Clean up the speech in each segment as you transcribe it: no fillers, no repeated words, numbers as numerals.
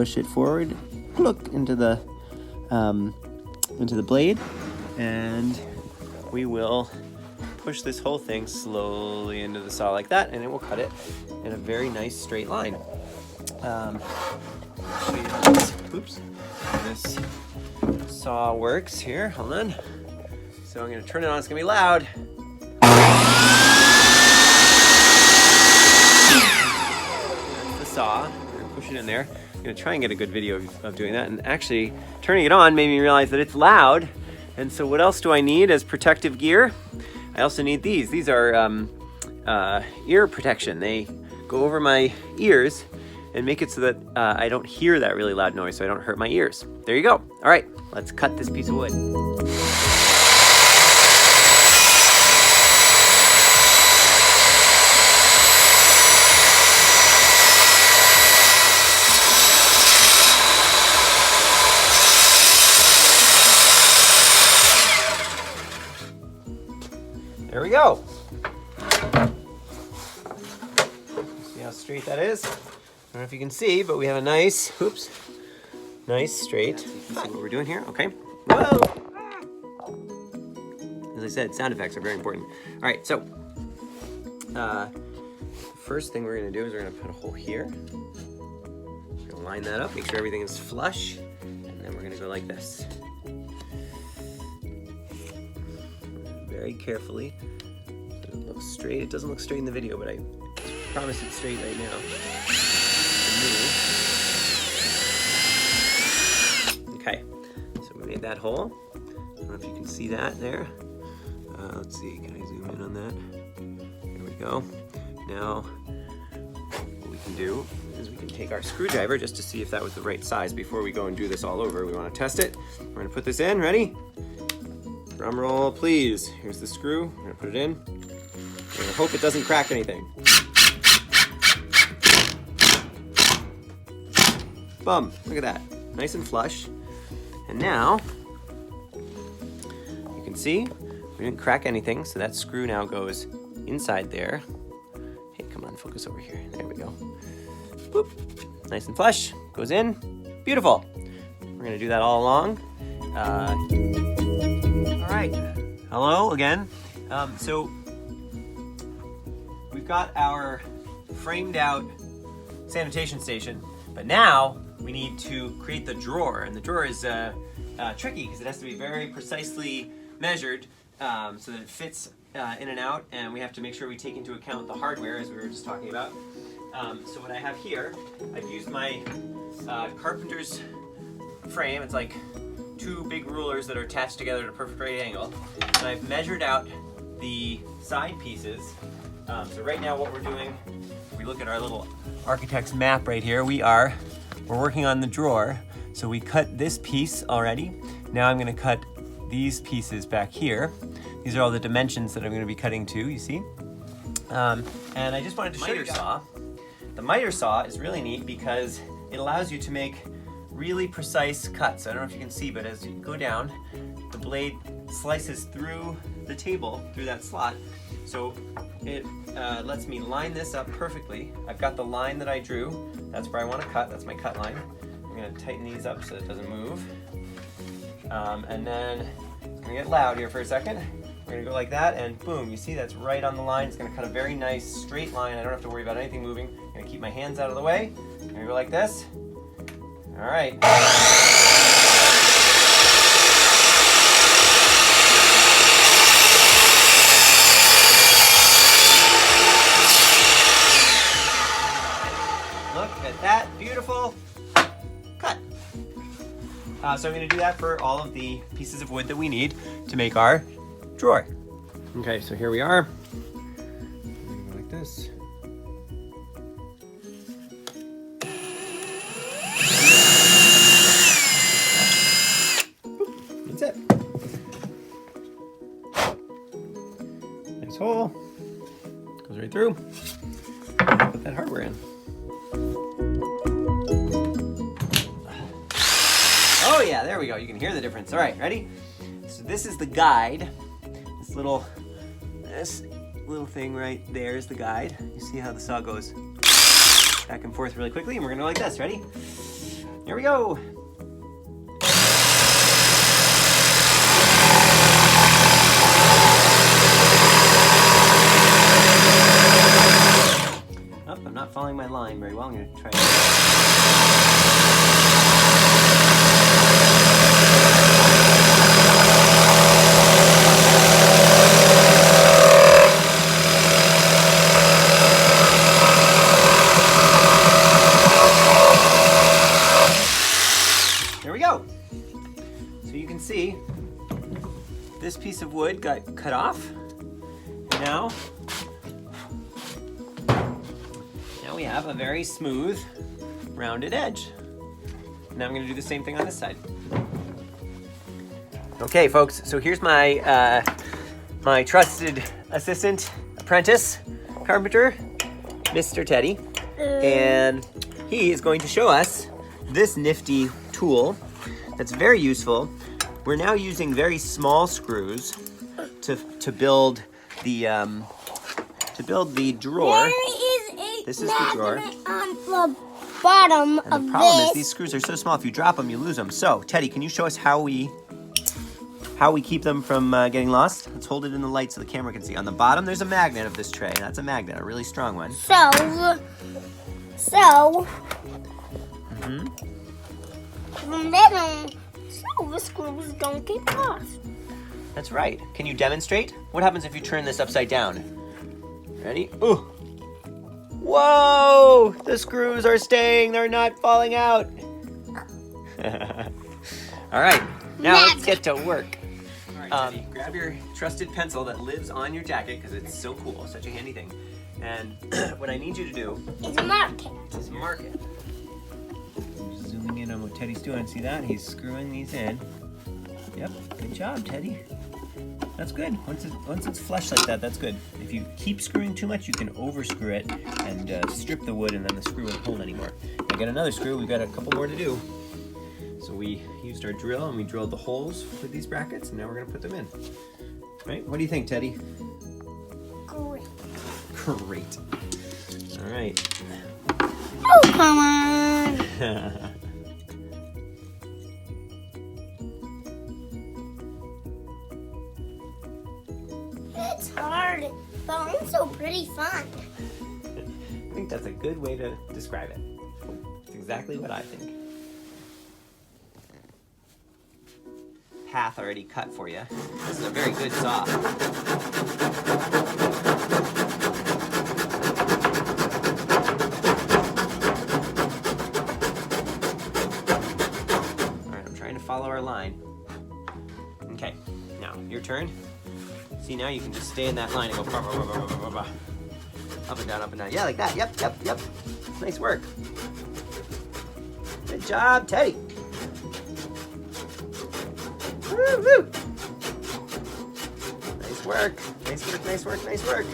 push it forward, look into the blade, and we will push this whole thing slowly into the saw like that, and it will cut it in a very nice straight line. Show you how this saw works here. Hold on. So I'm going to turn it on. It's going to be loud. That's the saw. We're going to push it in there. I'm going to try and get a good video of doing that. And actually, turning it on made me realize that it's loud. And so what else do I need as protective gear? I also need these. These are ear protection. They go over my ears and make it so that I don't hear that really loud noise, so I don't hurt my ears. There you go. All right, let's cut this piece of wood. There we go. See how straight that is? I don't know if you can see, but we have a nice, nice straight. See what we're doing here? Okay. Whoa! As I said, sound effects are very important. All right, so first thing we're gonna do is we're gonna put a hole here. We're gonna line that up, make sure everything is flush, and then we're gonna go like this. Very carefully. It looks straight. It doesn't look straight in the video, but I promise it's straight right now. Okay, so we made that hole. I don't know if you can see that there. Let's see, can I zoom in on that? There we go. Now, what we can do is we can take our screwdriver just to see if that was the right size before we go and do this all over. We want to test it. We're going to put this in. Ready? Drum roll, please. Here's the screw. We're going to put it in. We're going to hope it doesn't crack anything. Boom, look at that. Nice and flush. And now, you can see, we didn't crack anything, so that screw now goes inside there. Hey, come on, focus over here. There we go. Boop. Nice and flush, goes in. Beautiful. We're gonna do that all along. All right, hello again. So, we've got our framed out sanitation station, but now we need to create the drawer, and the drawer is tricky because it has to be very precisely measured so that it fits in and out, and we have to make sure we take into account the hardware as we were just talking about. So what I have here, I've used my carpenter's frame. It's like two big rulers that are attached together at a perfect right angle, and I've measured out the side pieces. So right now what we're doing, if we look at our little architect's map right here, we're working on the drawer. So we cut this piece already. Now I'm gonna cut these pieces back here. These are all the dimensions that I'm gonna be cutting to, you see? And I just wanted to show you saw. The miter saw is really neat because it allows you to make really precise cuts. I don't know if you can see, but as you go down, the blade slices through the table, through that slot. So it lets me line this up perfectly. I've got the line that I drew. That's where I want to cut. That's my cut line. I'm going to tighten these up so it doesn't move. And then I'm going to get loud here for a second. We're going to go like that, and boom, you see that's right on the line. It's going to cut a very nice straight line. I don't have to worry about anything moving. I'm going to keep my hands out of the way. I'm going to go like this. All right. Look at that, beautiful cut. So I'm going to do that for all of the pieces of wood that we need to make our drawer. Okay, so here we are. Go like this. That's it. Nice hole. Goes right through. Put that hardware in. Oh yeah, there we go. You can hear the difference. All right, ready? So this is the guide. This little thing right there is the guide. You see how the saw goes back and forth really quickly, and we're gonna go like this. Ready? Here we go. Oh, I'm not following my line very well. I'm going to try. There we go. So you can see this piece of wood got cut off. Now we have a very smooth, rounded edge. Now I'm going to do the same thing on this side. Okay, folks. So here's my my trusted assistant, apprentice, carpenter, Mr. Teddy, and he is going to show us this nifty tool that's very useful. We're now using very small screws to build the drawer. This is the drawer. On the bottom and of the problem this. is these screws are so small, if you drop them, you lose them. So, Teddy, can you show us how we keep them from getting lost? Let's hold it in the light so the camera can see. On the bottom, there's a magnet of this tray. That's a magnet, a really strong one. So the screws don't get lost. That's right. Can you demonstrate? What happens if you turn this upside down? Ready? Ooh. Whoa! The screws are staying. They're not falling out. All right. Now let's get to work. All right, Teddy, grab your trusted pencil that lives on your jacket because it's so cool, such a handy thing. And what I need you to do is mark it. Is mark it. I'm zooming in on what Teddy's doing. See that? He's screwing these in. Yep. Good job, Teddy. That's good. Once it's flush like that, that's good. If you keep screwing too much, you can over-screw it and strip the wood, and then the screw won't hold anymore. I got another screw. We've got a couple more to do. So we used our drill, and we drilled the holes with these brackets, and now we're going to put them in. Right? What do you think, Teddy? Great. Great. All right. Oh, come on. It's hard, but also pretty fun. I think that's a good way to describe it. It's exactly what I think. Path already cut for you. This is a very good saw. Alright, I'm trying to follow our line. Okay, now your turn. See, now you can just stay in that line and go bah, bah, bah, bah, bah, bah, bah. Up and down, up and down. Yeah, like that. Yep. Nice work. Good job, Teddy. Woo. Nice work. Nice work.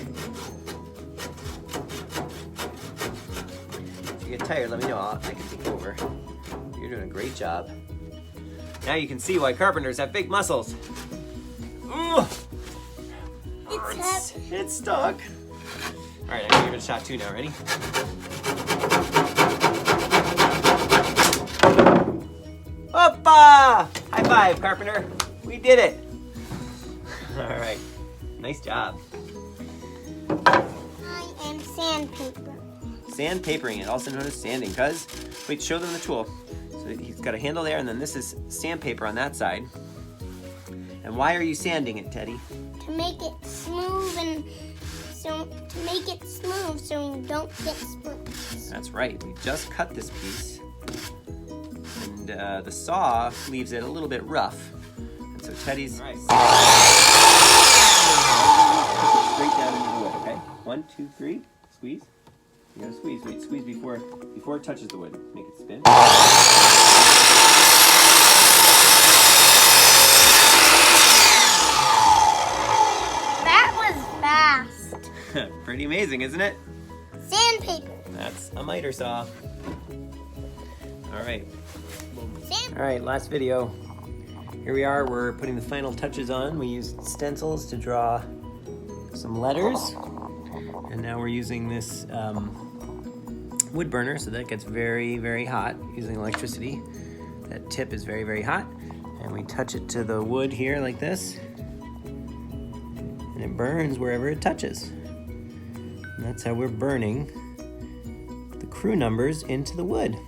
If you get tired, let me know. I can take over. You're doing a great job. Now you can see why carpenters have big muscles. Ooh. It's stuck. All right, I'm gonna give it a shot too now. Ready? Hoppa! High five, carpenter. We did it. All right, nice job. I am sandpaper. Sandpapering it, also known as sanding. Cause, wait, show them the tool. So he's got a handle there, and then this is sandpaper on that side. And why are you sanding it, Teddy? To make it smooth so you don't get splits. That's right. We just cut this piece, and the saw leaves it a little bit rough. And so Teddy's straight down into the wood. Okay, 1, 2, 3. Squeeze. You gotta squeeze. Wait, squeeze before it touches the wood. Make it spin. Pretty amazing, isn't it? Sandpaper. That's a miter saw. All right. All right, last video. Here we are, we're putting the final touches on. We used stencils to draw some letters. And now we're using this wood burner, so that gets very, very hot using electricity. That tip is very, very hot. And we touch it to the wood here like this. And it burns wherever it touches. And that's how we're burning the crew numbers into the wood.